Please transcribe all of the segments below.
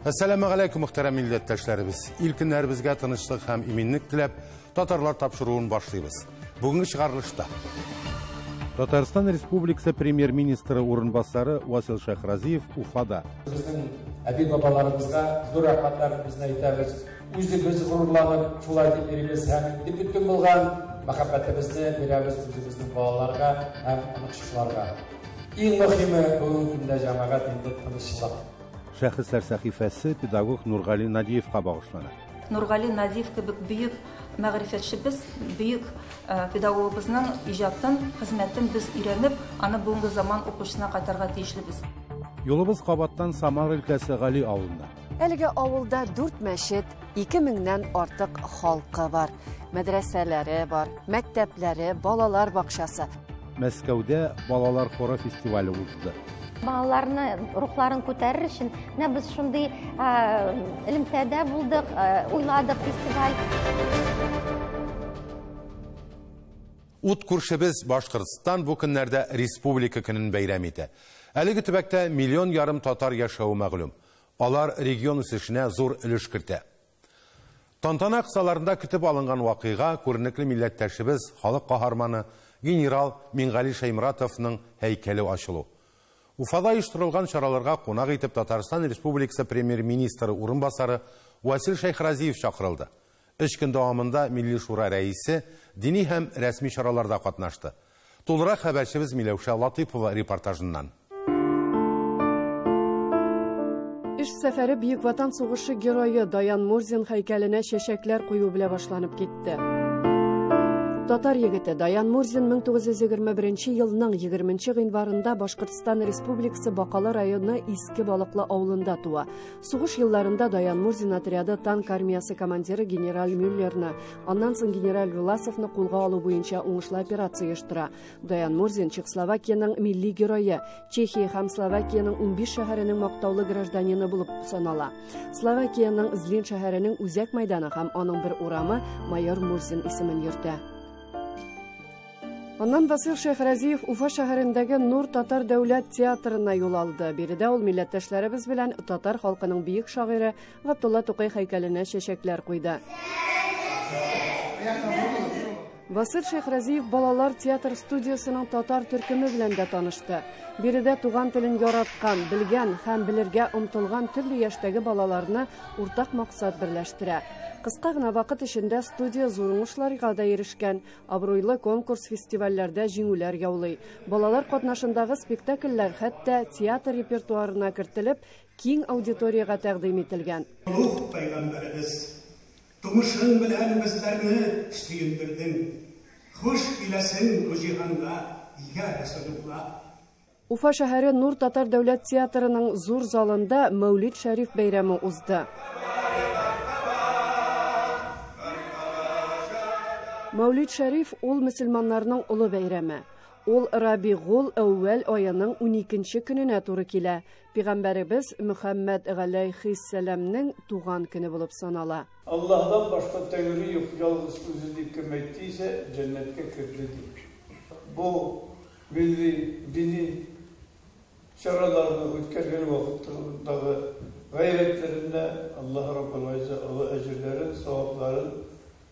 Assalamu alaikum muhterem millettəşlərimiz. İlkinlərimizə tanışlıq həm iminlik tilab, Tatarlar tapşırığını başlayırız. Bugünkü çıxarılışda Tatarstan Respublikası Premier-Ministri orunbasarı Vasil Shahraziyev Ufada. Bizning abi babalarımızga zor rahmatlarimizni aytamiz. O'zimiz g'ururlanib, shular deb beramiz ham bütün bo'lgan muhabbatimizni beramiz o'zimizning bolalarga ham qiziqchilarga. Eng muhimi bugungi kunda jamoat endi tinchlik. Şəxslər səhifəsi pedagog Nurgali Nadiyevға bağışlanır. Nurgali Nadiyev kebek büyük мәгърифәтчебез, büyük pedagogımızın icatın, hizmetin biz öğrenip, ana bugünkü zaman okuşuna qaytarga tiyişlibiz. Yolumuz Qabatdan Samar өлкәсе Gali avulunda. Әлеге авылда 4 мәчет, 2000-дән артык халкы бар. Мәдрәсәләре бар, мәктәпләре, балалар бакчасы. Мәскәүдә балалар хоры фестивале узды. Балаларны рухларын күтәрер өчен без шундый элемтәдә булдык, уйладык фестиваль. Ут күршебез Башкортстан бу көннәрдә республика көнен бәйрәм итә. Әлеге төбәктә миллион ярым татар яшәү мәгълүм. Алар регион үсешенә зур өлеш кертә. Тантана кысаларында көтеп алынган вакыйга күренекле милләттәшебез, халык каһарманы генерал Мингали Шаймуратовның һәйкәле ачылу. Уфада оештырылган чараларга кунак итеп Татарстан Республикасы Премьер-министры урынбасары Васил Шайхразиев чакырылды. 3 көн дәвамында Милли шура рәисе дини һәм рәсми чараларда катнашты. Тулырак хәбәрчебез Миләүшә Латыйпова репортажыннан. Эш сәфәре Бөек Ватан сугышы герое Даян Мурзин һәйкәленә чәчәкләр кую белән башланып китте. Татар егете Даян Мурзин 1921 елның 20 гыйнварында Башкортстан Республикасы Бакалы районы Иске Балыклы авылында туа. Сугыш елларында Даян Мурзин отряды танк армиясы командиры генерал Мюллерны, аннан соң генерал Власовны кулга алу буенча уңышлы операция оештыра. Даян Мурзин Чехословакияның милли герое, Чехия һәм Словакияның 15 шәһәренең мактаулы гражданины булып санала. Словакияның Злин шәһәренең үзәк мәйданы һәм аның бер урамы майор Мурзин исемен йөртә. Аннан Васил Шайхразиев Уфа шәһәрендәге Нур татар дәүләт театрына юл алды. Биредә ул милләттәшләребез белән татар халкының бөек шагыйре Габдулла Тукай һәйкәленә чәчәкләр куйды. Васил Шайхразиев балалар театр студиясының татар төркеме белән дә танышты. Биредә туган телен яраткан, белгән һәм белергә омтылган төрле яшьтәге балаларны уртак максат берләштерә. Кыска гына вакыт эчендә студия зур уңышларга да ирешкән, абруйлы конкурс фестивальләрдә җиңүләр яулый. Балалар катнашындагы спектакльләр хәтта театр репертуарына кертелеп, киң аудиторияга тәкъдим ителгән. Тумышың белән безләрне сөендердең. Хуш киләсең бу җиһанга, я Расулулла. Уфа шәһәре Нур татар дәүләт театрының зур залында Мәүлид Шәриф бәйрәме узды. Мәүлид Шәриф ул мөселманнарның улы бәйрәме. Ул Рабигул әүвәл аеның 12-нче көненә туры килә. Пәйгамбәребез Мөхәммәд галәйһиссәламның туган көне булып санала. Аллаһдан башка тәңре юк, ялгыз үзе дип кем әйтсә, җәннәткә керде дип. Бу милли дини чараларны үткәргән вакыттагы гайрәтләрендә Аллаһ Раббул Гайза әҗрләрен, савапларын,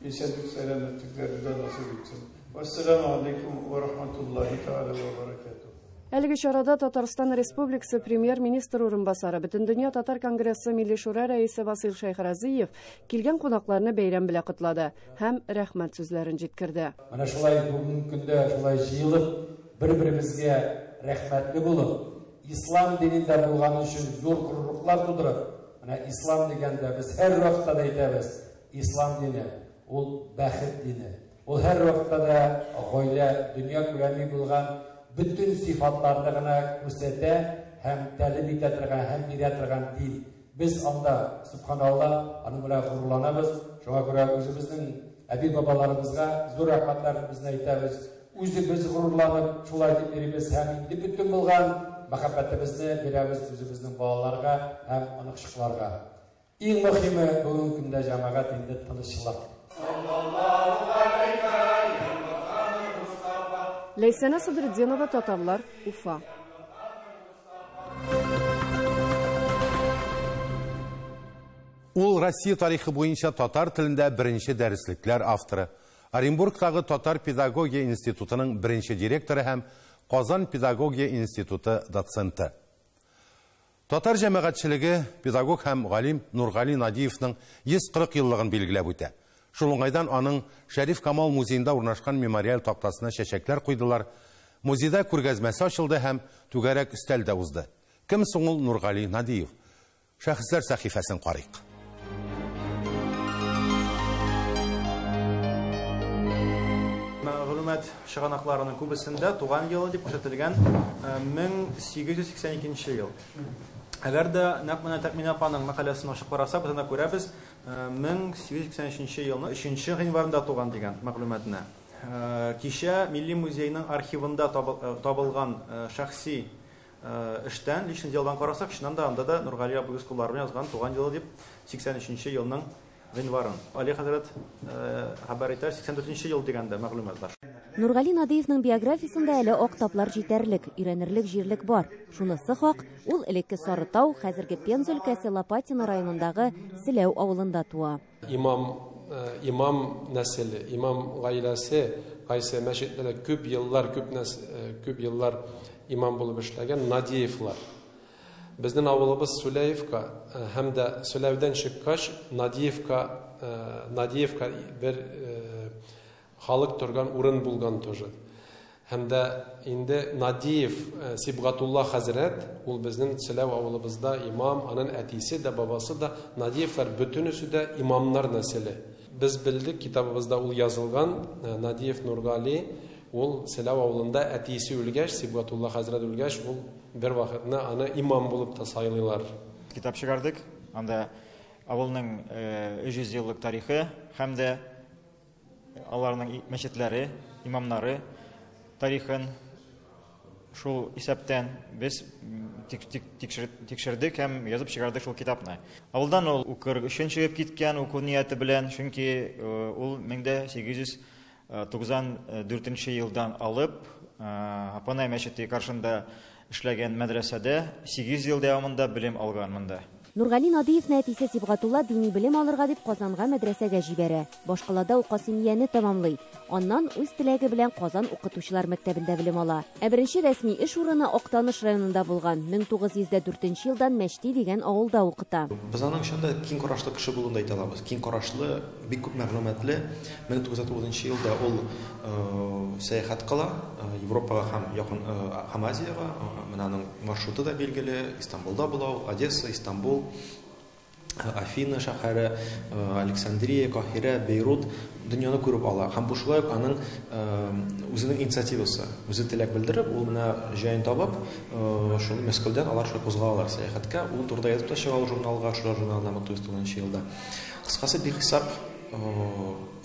исәнлек сәламәтлекләрен насыйп итсен. Ассаламу алейкум ва рахматуллахи тааля ва баракатух. Әлеге чарада Татарстан Республикасы Премьер-министры урынбасары, Бөтендөнья татар конгрессы милли шура рәисе Васил Шайхразиев килгән кунакларны бәйрәм белән котлады һәм рәхмәт сүзләрен җиткерде. Менә шулай бүгенге көндә шулай җыелып, бер-беребезгә рәхмәтле булып, ислам динендә булган өчен зур гурурлыклар тудырып, менә ислам дигәндә без һәр вакытта да әйтәбез, ислам дине ул бәхет дине. Ул һәр вакытта да гаилә, дөнья күләми булган bütün сифатларны гына күрсәтә һәм тәлим итә торган һәм бирә торган дин. Без анда субханалла аны белән гурурланабыз. Шуңа күрә үзебезнең әби бабаларыбызга зур рәхмәтләребезне әйтәбез. Үзебез гурурланып, шулай дип беребез һәм инде бүтән булган мәхәббәтебезне бирәбез үзебезнең балаларга һәм аныкларга. Иң мөһиме бүгенге көндә җәмәгать инде тынычлык. Ләйсәнә Садретдинова, Татарлар, Уфа. Ул Россия тарихы буенча татар телендә беренче дәреслекләр авторы, Оренбургтагы Татар педагогия институтының беренче директоры һәм Казан педагогия институты доценты. Татар җәмәгатьчелеге педагог һәм галим Нургали Надиевның 140 еллыгын билгеләп үтә. Шул уңайдан аның Шәриф Камал музеенда урнашкан мемориаль тактасына чәчәкләр куйдылар. Музейда күргәзмәсе ачылды һәм түгәрәк өстәл дә узды. Кем соң ул Нургали Надиев? Шәхесләр сәхифәсен карыйк. Мәгълүмат чыганакларының күбесендә туган елы дип күрсәтелгән 1882 ел. Әгәр дә нәкъ менә Тәкъмин апаның мәкаләсен ачык карасак, без аны күрәбез, 1883 елның 3 гыйнварында туган дигән мәгълүматны. Кичә Милли музейның архивында табылган шәхси эштән, личный делдан карасак, чыннан да анда да Нургали абый үз куллары белән язган туган елы дип 83 елның гыйнварын. Али хәзрәт хәбәр итә 84 ел дигәндә мәгълүмат бар. Нургали Надиевның биографиясендә әле ак таплар җитәрлек, өйрәнерлек җирлек бар. Шунысы хак, ул элекке Сарытау, хәзерге Пенза өлкәсе Лопатино районындагы Селәү авылында туа. Имам нәселе, имам гаиләсе, кайсы мәчетләрдә күп еллар имам булып эшләгән Надиевлар. Безнең авылыбыз Сүләевка, һәм дә Сүләвдән чыккач Надиевка бер халык торган урын булган тоже. Һәм дә инде Надиев Сибгатулла хәзрәт, ул безнең Сүләв авылыбызда имам, аның әтисе дә, бабасы да Надиевлар бөтенесе дә имамнар нәселе. Без белдек, китабыбызда ул язылган, Надиев Нургали, ул Сүләв авылында әтисе үлгәч, Сибгатулла хәзрәт үлгәч, ул бер вакытны аны имам булып та сайлыйлар. Китап чыгардык. Анда авылның 300 еллык тарихы һәм дә аларның мәчетләре, имамнары тарихын шул исәптән без тикшердек һәм язып чыгардык шул китапны. Авылдан ул укыр өчен чыгып киткән уку нияте белән, чөнки ул 1894 елдан алып Апанай мәчете каршында эшләгән мәдрәсәдә 8 ел дәвамында белем алган монда. Нургали Надиевның әтисе Сибгатулла дини белем алырга дип Казанга мәдрәсәгә җибәрә. Башкалада ул Касимияне тәмамлый. Аннан үз теләге белән Казан укытучылар мәктәбендә белем ала. Беренче рәсми эш урыны Актаныш районында булган. 1904 елдан Мәчти дигән авылда укыта. Без аның шунда киң карашлы кеше булуын әйтә алабыз. Киң карашлы, бик күп мәгълүматлы. 1909 елда ул сәяхәт кыла Европага һәм якын һәм Азиягә. Менә аның маршруты да билгеле. Истанбулда була, Одесса, Истанбул, Афина шәһәре, Александрия, Каһирә, Бейрут дөньяны күреп ала. Һәм бу шулай ук аның үзенең инициативасы, үзе теләк белдереп, ул менә җаен табып, шуны Мәскәүдән алар шулай кузгалалар сәяхәткә. Ул турыда язып та чыга журналга, шул журналда 1910 елда. Кыскасы бихисап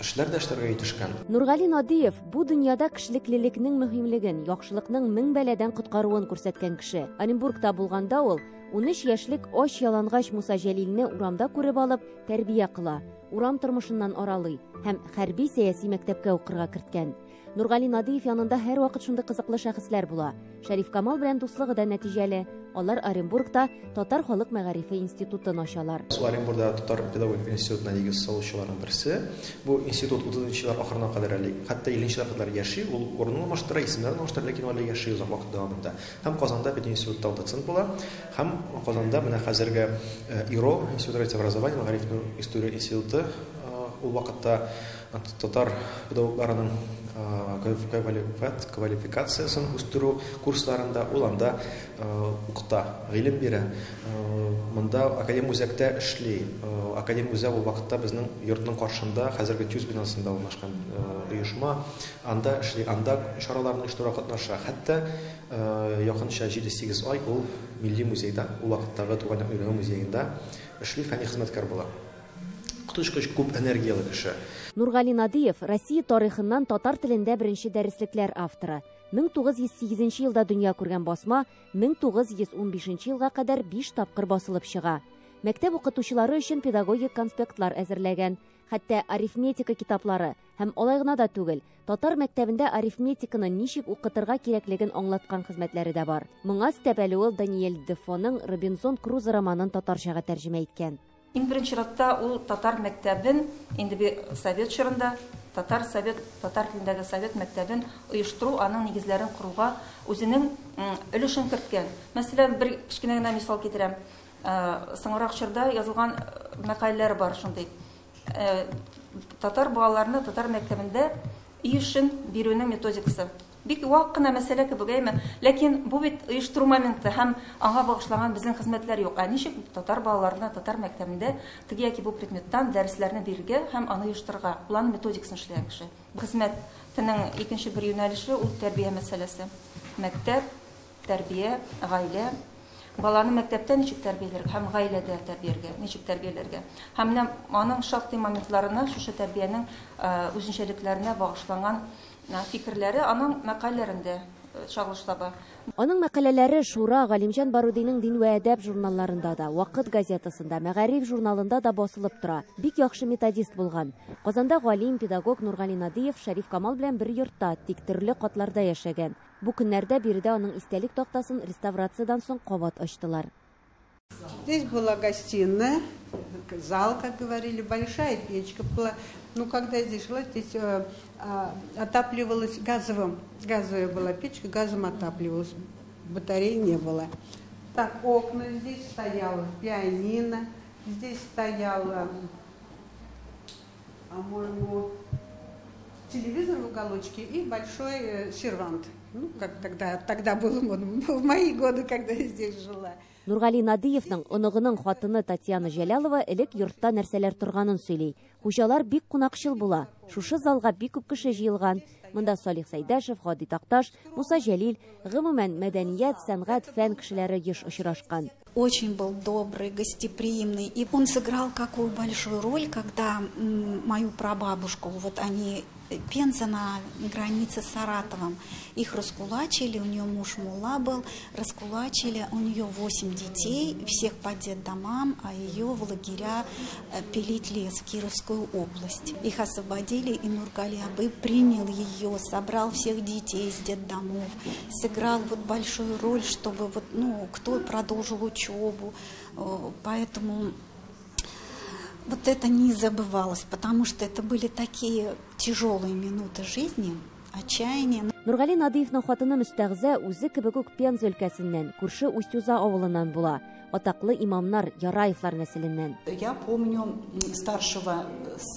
эшләр дә эшләргә итешкән. Нургали Надиев бу дөньяда кешелеклелекнең мөһимлеген, яхшылыкның 1000 бәладән коткаруын күрсәткән кеше. Оренбургта булганда ул 13 яшьлек ач ялангач Муса Җәлилне урамда күреп алып, тәрбия кыла, урам тормышыннан аралый һәм хәрби сәяси мәктәпкә укырга керткән. Нургали Надиев янында һәр вакыт шундый кызыклы шәхесләр була. Шәриф Камал белән дуслыгы да нәтиҗәле. Алар Оренбургта Татар халык мәгарифе институтын ачалар. Оренбургда Татар педагогик институтына нигез салучыларның берсе. Бу институт 30-нчы еллар ахырына кадәр әле, хәтта 50-нче елларга кадәр яши. Ул урынын алмаштыра, исемнәрен алмаштыра, ләкин ул яши узак вакыт дәвамында. Һәм Казанда бит институтта доцент була. Һәм Казанда менә хәзерге ИРО, Институт образования, мәгариф история институты, ул вакытта татар педагогларының квалификациясын үстерү курсларында ул анда укыта, гыйлем бирә. Монда Академ үзәктә эшли. Академ үзәк ул вакытта безнең йортның каршында, хәзерге ТЮЗ бинасында урнашкан оешма, анда эшли, анда чараларны оештыруга катнаша. Хәтта якынча 7-8 ай ул Милли музейда, ул вакыттагы Туган Өйрәнү музеенда эшли, фәнни хезмәткәр була. Кутышкыч күп энергиялы кеше. Нургали Надиев Россия тарихыннан татар телендә беренче дәреслекләр авторы. 1908 елда дөнья күргән басма 1915 елга кадәр 5 тапкыр басылып чыга. Мәктәп укытучылары өчен педагогик конспектлар әзерләгән, хәтта арифметика китаплары һәм алай гына да түгел, татар мәктәбендә арифметиканы ничек укытырга кирәклеген аңлаткан хезмәтләре дә бар. Моңа өстәп әле ул Даниэль Дефоның Робинзон Крузо романын татарчага тәрҗемә иткән. Иң беренче чиратта ул татар мәктәбен, инде совет чорында татар телендәге совет мәктәбен оештыру, аның нигезләрен құруға үзенең өлешен керткән. Мәсәлән, бер кичкенә генә мисал китерәм. Соңрак чорда язылган мәкаләләр бар шундый. Татар балаларны татар мәктәбендә өешен бирүнең методикасы. Бик вак кына мәсьәлә кебегәйме, ләкин бу бит оештыру моменты һәм аңа багышланган безнең хезмәтләр юк. Ничек татар балаларына татар мәктәбендә теге яки бу предметтан дәресләрне бирергә һәм аны оештырырга, план методикасын эшләгән кеше. Хезмәтнең икенче бер юнәлеше ул тәрбия мәсьәләсе. Мәктәп, тәрбия, гаилә. Баланы мәктәптә ничек тәрбияләргә һәм гаиләдә тәрбияләргә, ничек тәрбияләргә. Һәм менә аның шактый моментларына, шушы тәрбиянең үзенчәлекләренә багышланган фикерләре аның мәкаләләрендә чагылыш таба. Аның мәкаләләре Шура, Галимҗан Барудиның Дин вә әдәп журналларында да, Вакыт газетасында, Мәгариф журналында да басылып тора. Бик яхшы методист булган. Казанда галим, педагог Нургали Надиев Шәриф Камал белән бер йортта, тик төрле катларда яшәгән. Бу көннәрдә биредә аның истәлек тактасын реставрациядан соң кабат ачтылар. Здесь была гостиная, зал, как говорили, большая печка была. Ну, когда я здесь жила, здесь отапливалась газовым. Газовая была печка, газом отапливалась. Батареи не было. Так, окна, здесь стояла пианино, здесь стояла, по-моему, телевизор в уголочке и большой сервант. Ну, как тогда было модно, в мои годы, когда я здесь жила. Нургали Надиевның оныгының хатыны Татьяна Җәлалова элек йортта нәрсәләр торганын сөйли. Хуҗалар бик кунакчыл була. Шушы залга бик күп кеше җыелган. Монда Салих Сәйдәшев, Хади Такташ, Муса Җәлил, гомумән мәдәният, сәнгать, фән кешеләре еш очрашкан. Очень был добрый, гостеприимный. И он сыграл какую большую роль, когда мою прабабушку, вот они, Пенза на границе с Саратовом, их раскулачили, у нее муж мулла был, раскулачили, у нее 8 детей, всех по детдомам, а ее в лагеря пилить лес в Кировскую область. Их освободили, и Нургали Абы принял ее, собрал всех детей из детдомов, сыграл вот большую роль, чтобы вот, ну, кто продолжил учебу, поэтому вот это не забывалось, потому что это были такие тяжелые минуты жизни, отчаяния. Нургали Надиевның хатыны Мөстәгъзә үзе кебек үк Пенза өлкәсеннән, күрше Устюза авылыннан була. Атаклы имамнар, Яраевлар нәселеннән. Я помню старшего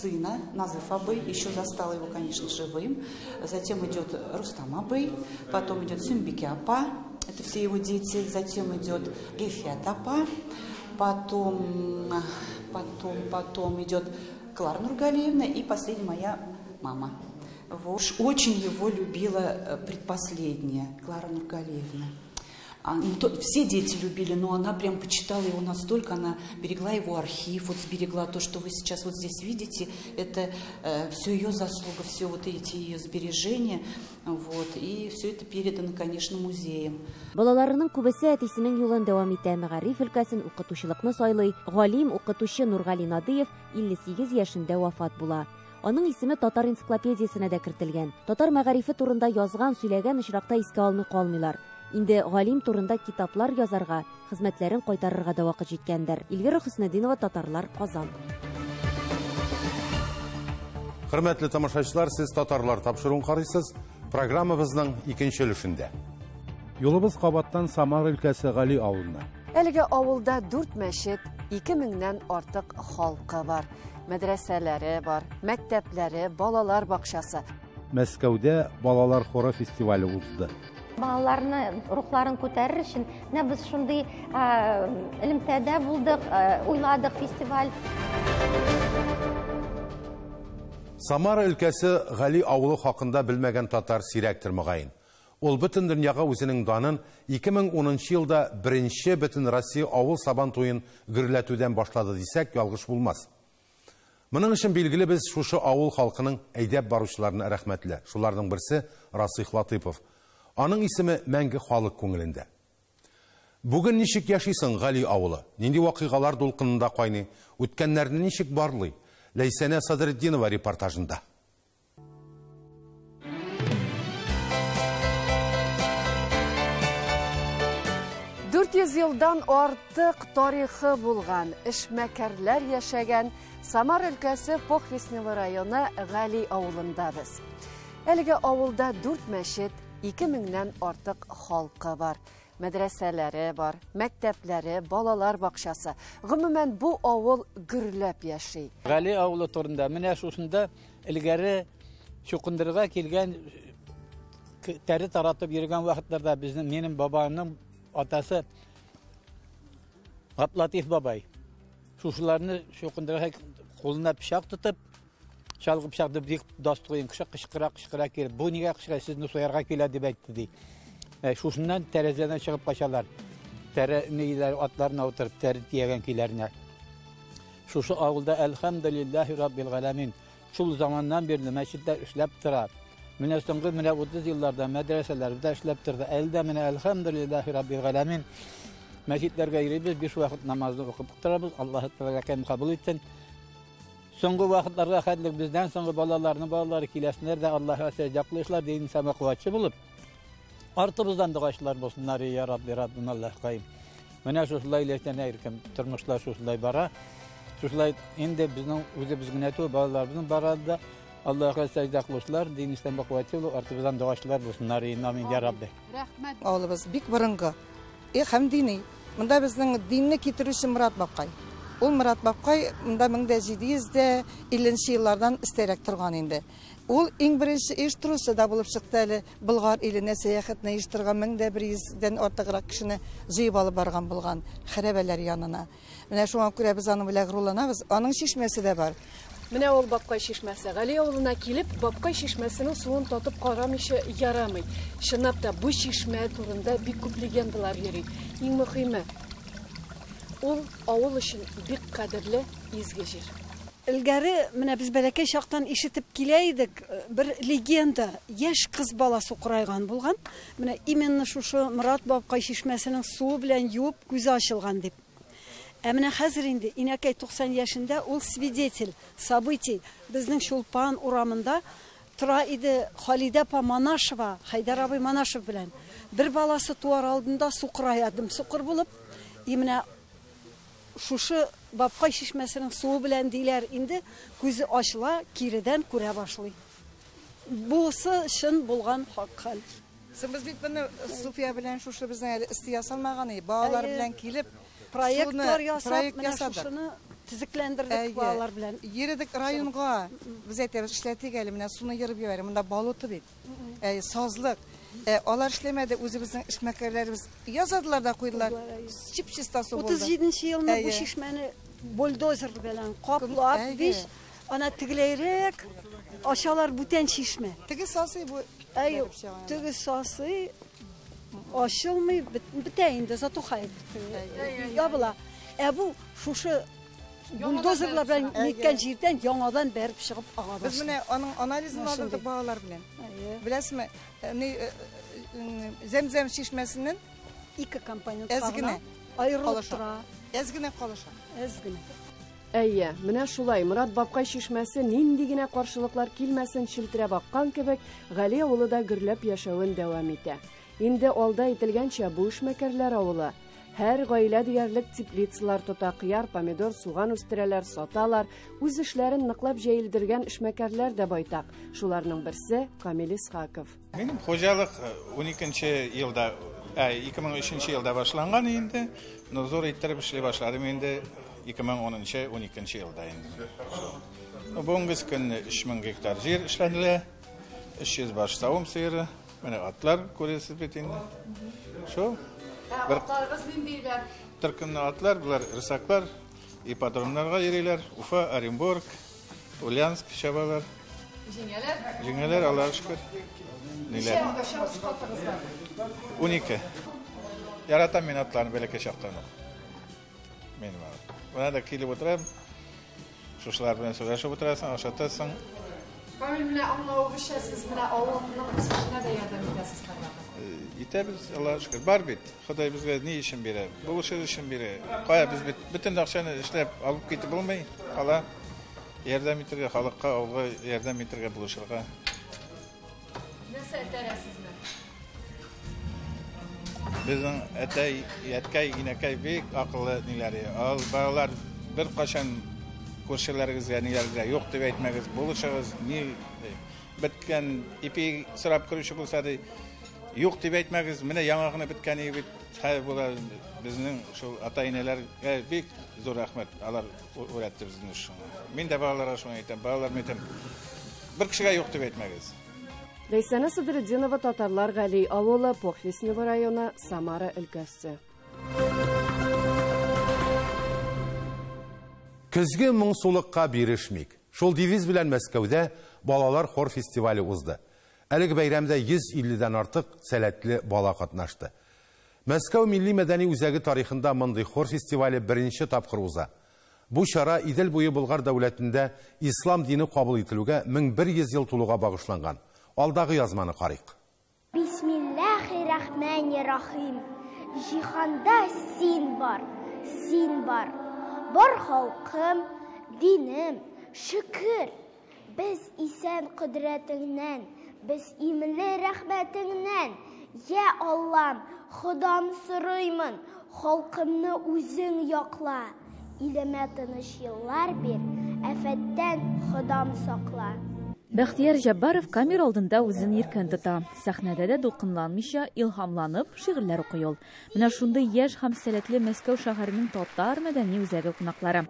сына Назыф Абый, еще застала его, конечно, живым. Затем идет Рустам Абый, потом идет Сюмбике Апа, это все его дети. Затем идет Гефиат Апа, потом идет Клара Нургалиевна и последняя моя мама. Вот. Очень его любила предпоследняя Клара Нургалиевна. Все дети любили, но она прям почитала его настолько, она берегла его архив, вот сберегла то, что вы сейчас вот здесь видите, это все ее заслуга, все вот эти ее сбережения, вот, и все это передано, конечно, музеям. Балаларының күбесе әтисенең юлын дәвам итә. Мәгариф өлкәсен укытучылыкны сайлый. Галим укытучы Нургали Надиев 58 яшендә вафат була. Аның исеме Татар энциклопедиясенә дә кертелгән. Татар мәгарифе турында язган, сөйләгән очракта искә алмый калмыйлар. Инде галим турында китаплар язарга, хезмәтләрен кайтарырга да вакыт җиткәндер. Илвира Хөснетдинова, Татарлар, Казан. Хөрмәтле тамашачылар, сез Татарлар тапшыруын карыйсыз. Программабызның икенче өлешендә. Юлыбыз Кабаттан Самар өлкәсе Гали авылына. Әлеге авылда 4 мәчет, 2000-нән артык халкы бар. Мәдрәсәләре бар, мәктәпләре, балалар бакчасы. Мәскәүдә балалар хоры фестивале узды. Балаларны рухларын күтәрер өчен без шундый элемтәдә булдык, уйладык фестиваль. Самара өлкәсе Гали авылы хакында белмәгән татар сирәктер мөгаен. Ул бөтен дөньяга үзенең данын 2010 елда беренче бөтен Россия авыл сабан туен гөрләтүдән башлады дисәк, ялгыш булмас. Моның өчен билгеле без шушы авыл халкының әйдәп баручыларына рәхмәтле. Шуларның берсе Расих Латыпов. Аның исеме мәңге халык күңелендә. Бүген ничек яшисең Гали авылы? Нинди вакыйгалар дулкынында кайный? Үткәннәрне ничек барлый? Ләйсәнә Садретдинова репортажында. 4 400 елдан артык тарихы булган, эшмәкәрләр яшәгән Самар өлкәсе Похвестнево районы Гали авылында без. Әлеге авылда 4 мәчет, 2000-нән артык халкы бар. Мәдрәсәләре бар, мәктәпләре, балалар бакчасы. Гомумән бу авыл гөрләп яши. Гали авылы турында менә шушында илгәре чукындырга килгән тәре таратып йөргән вакытларда минем бабамның атасы Латиф бабай шушыларны чукындырга кулына пычак тотып, чалгы пычакты бик дастыгын кычкыра килеп, бу нигә кычкыра, сезне соярга килә дип әйтте ди. Шушыннан тәрәзәдән чыгып качалар. Тәрәнейләр атларына утырып тәрә тиягән киләренә. Шушы авылда әлхәмдүлиллаһи раббил галәмин. Шул заманнан бирле мәчетләр эшләп тора. Менә соңгы 30 елларда мәдрәсәләрдә эшләп торды. Әлдә менә әлхәмдүлиллаһи раббил галәмин. Мәчетләргә йөрибез, 5 вакыт намазны укып торабыз. Аллаһ Тәгалә кабул итсен. Соңгы вакытларда хәтлек бездән соңгы балалары киләсеннәр дә Аллаһка сәҗдә кылышлар дигән сәма куатчы булып. Артыбыздан дугачлар булсыннар, я Рабби, Раббим Аллаһ кайым. Менә шулай ләтән әйркем тормышлар шулай бара. Шулай инде безнең үзебез генә түгел, балаларыбызның барады. Аллаһка сәҗдә кылышлар дигән сәма куатчы булып, артыбыздан дугачлар булсыннар, амин я Рабби. Рәхмәт. Авылыбыз бик борынгы. Һәм дини. Монда безнең динне китерүче Мурат бабкай. Ул Мурат бабкай монда 1750 еллардан истәрәк торган инде. Ул иң беренче оештыручы да булып чыкты әле. Болгар иленә сәяхәтне оештырган 1100-дән артыграк кешене җыеп алып барган булган хәрабәләр янына. Менә шуңа күрә без аның белән горурланабыз. Аның чишмәсе дә бар. Менә ул Бабкай чишмәсе. Гали авылына килеп, Бабкай чишмәсенең суын татып карамыйча ярамый. Чынлап та бу чишмә турында бик күп легендалар йөри. Иң мөһиме, ул авыл өчен бик кадерле изге җир. Илгәре менә без бәләкәй чактан ишетеп килә идек, бер легенда, яшь кыз баласы курайган булган. Менә именно шушы Мурат Бабкай чишмәсенең суы белән юып күзе ачылган дип. Ә менә хәзер инде инәкәй 90 яшендә ул свидетель событий безнең Шулпан урамында тора иде. Халидә Манашева, Хайдар абый Манашев белән бер баласы туар алдында сукырая, дымсукыр булып, менә шушы Бабкай чишмәсенең суы белән диләр инде күзе ачыла, киредән күрә башлый. Бусы чын булган хак хәл. Без бит моны Суфия белән шушы безнең әле истиясалмаган, балалар белән килеп проектлар ясап, менә шушыны тизекләндердек балалар белән. Йөрдек районга, без әйтәбез, эшләтик әле, менә суны йөреп ябар. Монда болоты бит. Сазлык. Алар эшләмәде, үзебезнең эшмәкәрләребез язадылар да куйдылар. Чип-чиста су булды. 37 елны бу чишмәне бульдозер белән каплап, биш ана тигеләрек ашалар бүтән чишмә. Теге сасы бу. Теге сасы ашылмый бетә инде, зато хайп. Ябыла. Бу шушы бульдозерлар белән никкән җирдән яңадан бәреп чыгып ага башлый. Без менә аның анализын алдык балалар белән. Беләсезме, Земзем чишмәсеннән 2 компонент аерылып тора. Әзгенә калыша. Әзгенә. Әйе, менә шулай Мурат Бабкай чишмәсе нинди генә каршылыклар килмәсен шилтерә баккан кебек, Гали авылы да гөрләп яшәвен дәвам итә. Инде алда әйтелгәнчә бу эшмәкәрләр авылы. Һәр гаилә диярлек теплицалар тота, кыяр, помидор, суган үстерәләр, саталар. Үз эшләрен ныклап җәелдергән эшмәкәрләр дә байтак. Шуларның берсе Камил Исхаков. Минем хуҗалык 12нче елда, 2003 елда башланган инде. Но зур иттереп эшли башладым инде 2010-12 елда инде. Бүгенге көн 3000 гектар җир эшләнелә. 300 баш савым сыеры, менә атлар күрәсез бит инде. Шо Атларыбыз ниндиләр? Төркемне атлар, булар рысаклар, ипподромнарга йөриләр. Уфа, Оренбург, Ульяновск чабалар. Җиңәләр Аллаһка шөкер. Ниләр? 12. Яратам мин атларны бәләкәй чактан. Мен бар. Менә дә килеп утырам. Шушлар белән сөйләшеп утырасың, ашатасың. Камил менә аңлавыгызча сез менә авылның үсешенә дә ярдәм итәсезләр. Итәбез, Аллаһка шөкер. Бар бит. Ходай безгә ни өчен бирә? Бу эш өчен бирә. Кая без бит бөтен акчаны эшләп алып китеп булмый. Ала ярдәм итәргә, халыкка, авылга ярдәм итәргә булышырга. Нәрсә итәрсезме? Bizning atay, yatkay, inakay bek aqllı neleri. Al balalar bir qaşan ko'rshalaringizga nelarga yo'q deb aytmagiz, bo'lishig'iz, ne bitgan ipi sirab kirishi bo'lsa, yo'q deb aytmagiz. Mana yong'oqni bitganiga bit hay bo'ladi. Bizning shu ata-onalarga bek zo'r rahmat. Ular o'rgatdi bizni shuni. Men de balalarga shuni aytaman. Balalarga aytaman. Bir kishiga yo'q deb aytmagiz. Рейсана Садырдинова, татарлар Гали авылы, Похвеснево районы, Самара өлкәсе. Көзге моңсулыкка бирешмик. Шул девиз белән Мәскәүдә балалар хор фестивале узды. Әлеге бәйрәмдә 150дән артык сәләтле бала катнашты. Мәскәү милли мәдәни үзәге тарихында мондый хор фестивале беренче тапкыр уза. Бу чара Идел буе Болгар дәүләтендә ислам дине кабул ителүгә 1100 ел тулуга багышланган. Алдагы язманы карыйк. Бисмиллахир-рахманир-рахим. Җиһанда син бар. Бар халкым, динем, шөкер. Без исән кудрәтеңнән, без имле рәхмәтеңнән. Я Аллам, Худам сорыймын, халкымны үзең якла. Илемә тыныч еллар бир, афәттән Худам сакла. Бәхтияр Җаббаров камера алдында үзен иркен тота. Сәхнәдә дә дулкынланмыйча, илһамланып шигырьләр укый ул. Менә шундый яшь һәм сәләтле Мәскәү шәһәренең татар мәдәни үзәге кунаклары.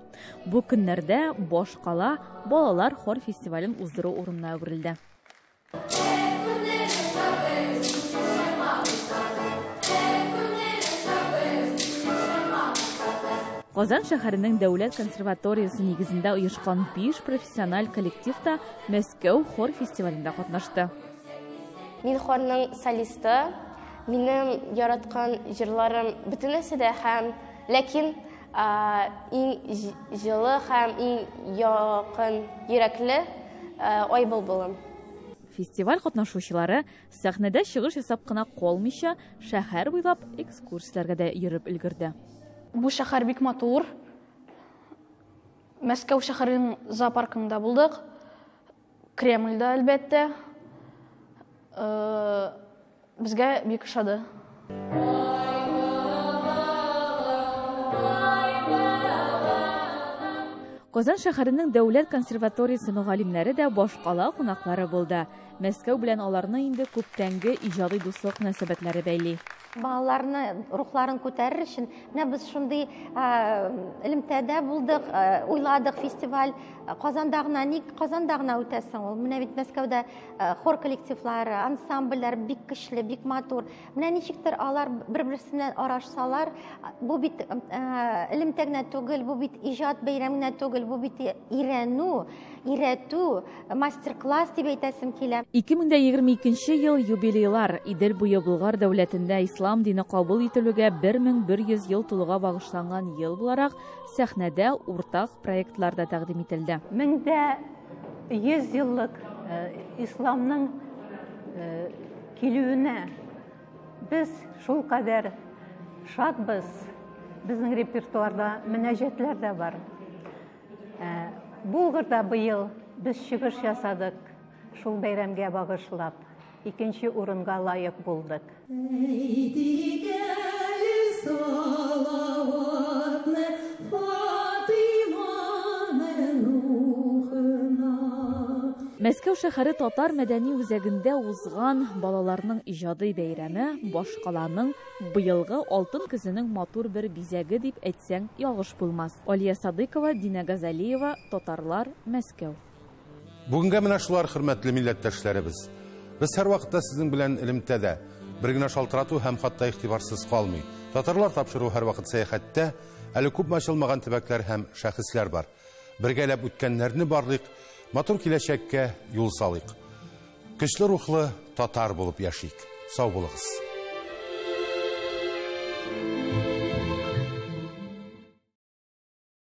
Бу көннәрдә Баш кала балалар хор фестивален уздыру урынына әверелде. Казан шәһәренең дәүләт консерваториясе нигезендә оешкан 5 профессиональ коллектив та Мәскәү хор фестивалендә катнашты. Мин хорның солисты, минем яраткан җырларым бөтенесе дә һәм, ләкин иң җылы һәм иң якын йөрәкле ай булбылым. Фестиваль катнашучылары сәхнәдә чыгыш ясап кына калмыйча, шәһәр буйлап экскурсияләргә дә йөреп өлгерде. Бу шәһәр бик матур. Мәскәү шәһәренең зоопаркында булдык. Кремльдә әлбәттә. Безгә бик ошады. Казан шәһәренең дәүләт консерваториясе мөгаллимнәре дә Баш кала кунаклары булды. Мәскәү белән аларны инде күптәнге иҗади дуслык мөнәсәбәтләре бәйли. Балаларны рухларын күтәрер өчен менә без шундый элемтәдә булдык, уйладык фестиваль. Казанда гына үтәсең ул. Менә бит Мәскәүдә хор коллективлары, ансамбльләр бик көчле, бик матур. Менә ничектер алар бер-берсеннән арашсалар, бу бит элемтә генә түгел, бу бит иҗат бәйрәменә түгел, бу бит өйрәтү, мастер-класс дип әйтәсем килә. 2022 ел юбилейлар Идел буе Болгар дәүләтендә ислам дине кабул ителүгә 1100 ел тулуга багышланган ел буларак сәхнәдә уртак проектлар да тәкъдим ителде. 1100 еллык исламның килүенә без шул кадәр шатбыз. Безнең репертуарда мөнәҗәтләр дә бар. Булгарда быел без чыгыш ясадык. Шул бәйрәмгә багышлап, 2нче урынга лаек булдык. Мәскәү шәһәре татар мәдәни үзәгендә узган балаларның иҗади бәйрәме Баш каланың быелгы алтын көзенең матур бер бизәге дип әйтсәң ялгыш булмас. Алия Садыкова, Дина Газалиева, Татарлар, Мәскәү. Бүгенгә менә шулар, хөрмәтле милләттәшләребез. Без һәр вакытта сезнең белән элемтәдә бер генә шалтырату һәм хатта игътибарсыз калмый. Татарлар тапшыру һәр вакыт сәяхәттә әле күп ачылмаган төбәкләр һәм шәхесләр бар. Бергәләп үткәннәрне барлык, матур киләчәккә юл салыйк. Көчле рухлы татар булып яшик. Сау булыгыз.